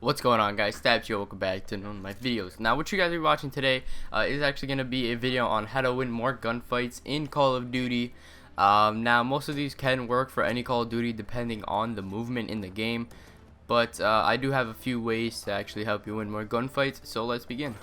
What's going on, guys? Stabs here. Welcome back to one of my videos. Now what you guys are watching today is actually going to be a video on how to win more gunfights in Call of Duty. Now most of these can work for any Call of Duty depending on the movement in the game, but I do have a few ways to actually help you win more gunfights, so let's begin.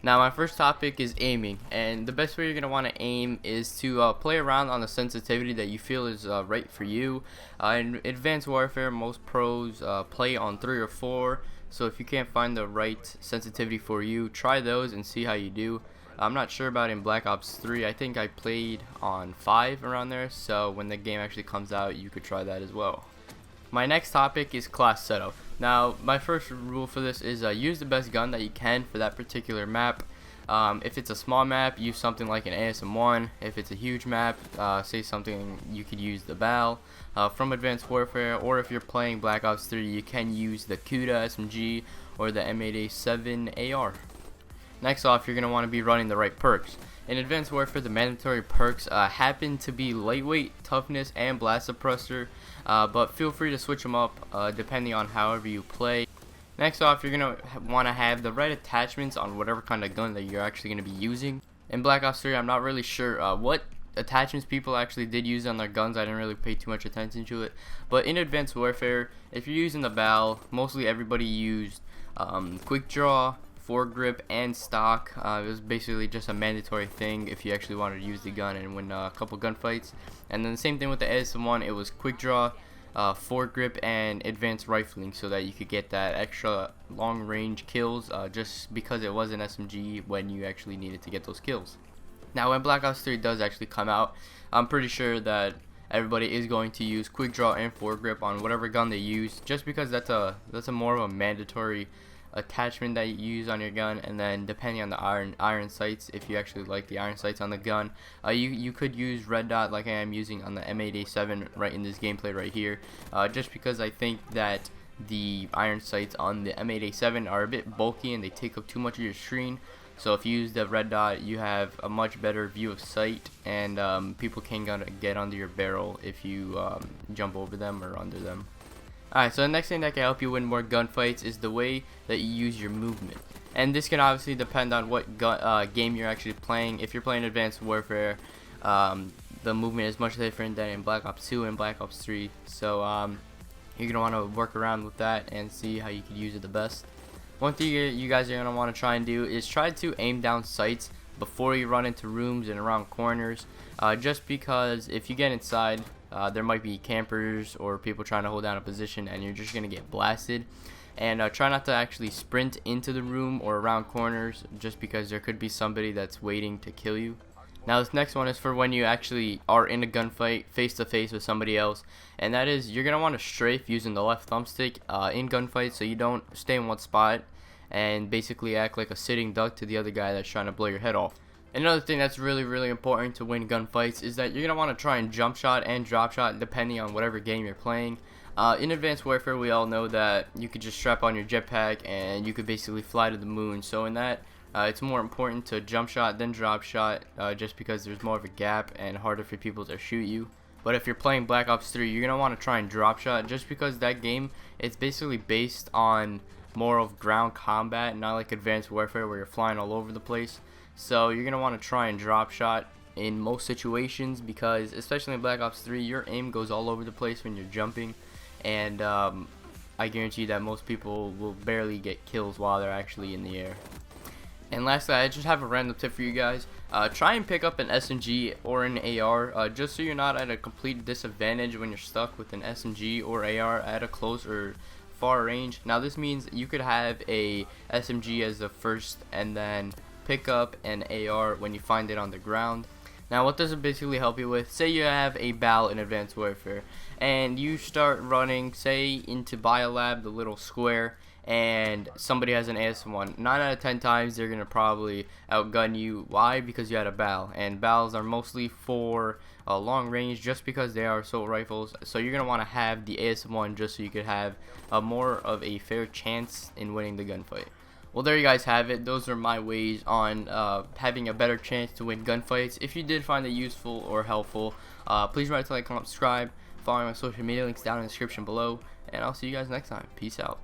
Now my first topic is aiming, and the best way you're going to want to aim is to play around on the sensitivity that you feel is right for you. In Advanced Warfare, most pros play on 3 or 4, so if you can't find the right sensitivity for you, try those and see how you do. I'm not sure about in Black Ops 3, I think I played on 5 around there, so when the game actually comes out you could try that as well. My next topic is class setup. Now, my first rule for this is use the best gun that you can for that particular map. If it's a small map, use something like an ASM-1. If it's a huge map, say something you could use the BAL from Advanced Warfare, or if you're playing Black Ops 3, you can use the Kuda SMG or the M8A7 AR. Next off, you're going to want to be running the right perks. In Advanced Warfare, the mandatory perks happen to be lightweight, toughness, and blast suppressor, but feel free to switch them up depending on however you play. Next off, you're going to want to have the right attachments on whatever kind of gun that you're actually going to be using. In Black Ops 3, I'm not really sure what attachments people actually did use on their guns. I didn't really pay too much attention to it. But in Advanced Warfare, if you're using the BAL, mostly everybody used quick draw, foregrip, and stock. It was basically just a mandatory thing if you actually wanted to use the gun and win a couple gunfights. And then the same thing with the ASM-1, it was quick draw, foregrip, and advanced rifling, so that you could get that extra long range kills just because it was an SMG when you actually needed to get those kills. Now when Black Ops 3 does actually come out, I'm pretty sure that everybody is going to use quick draw and foregrip on whatever gun they use, just because that's a more of a mandatory attachment that you use on your gun. And then depending on the iron sights, if you actually like the iron sights on the gun, you could use red dot like I am using on the M8A7 right in this gameplay right here, just because I think that the iron sights on the M8A7 are a bit bulky and they take up too much of your screen. So if you use the red dot, you have a much better view of sight, and people can get under your barrel if you jump over them or under them. Alright, so the next thing that can help you win more gunfights is the way that you use your movement. And this can obviously depend on what game you're actually playing. If you're playing Advanced Warfare, the movement is much different than in Black Ops 2 and Black Ops 3. So you're going to want to work around with that and see how you can use it the best. One thing you guys are going to want to try and do is try to aim down sights before you run into rooms and around corners, just because if you get inside, there might be campers or people trying to hold down a position and you're just going to get blasted. And try not to actually sprint into the room or around corners, just because there could be somebody that's waiting to kill you. Now this next one is for when you actually are in a gunfight face to face with somebody else, and that is you're going to want to strafe using the left thumbstick in gunfights, so you don't stay in one spot and basically act like a sitting duck to the other guy that's trying to blow your head off. Another thing that's really important to win gunfights is that you're going to want to try and jump shot and drop shot depending on whatever game you're playing. In Advanced Warfare, we all know that you could just strap on your jetpack and you could basically fly to the moon. So in that, it's more important to jump shot than drop shot, just because there's more of a gap and harder for people to shoot you. But if you're playing Black Ops 3, you're going to want to try and drop shot, just because that game, it's basically based on more of ground combat, not like Advanced Warfare where you're flying all over the place. So you're going to want to try and drop shot in most situations, because especially in Black Ops 3, your aim goes all over the place when you're jumping, and I guarantee you that most people will barely get kills while they're actually in the air. And lastly, I just have a random tip for you guys. Try and pick up an SMG or an AR, just so you're not at a complete disadvantage when you're stuck with an SMG or AR at a close or far range. Now this means you could have a SMG as the first and then pick up an AR when you find it on the ground. Now what does it basically help you with? Say you have a BAL in Advanced Warfare and you start running, say, into Biolab, the little square, and somebody has an ASM-1. 9 out of 10 times they're going to probably outgun you. Why? Because you had a BAL, and BALs are mostly for long range, just because they are assault rifles. So you're going to want to have the ASM-1 just so you could have more of a fair chance in winning the gunfight. Well, there you guys have it. Those are my ways on having a better chance to win gunfights. If you did find it useful or helpful, please remember to like, comment, subscribe, follow my social media links down in the description below, and I'll see you guys next time. Peace out.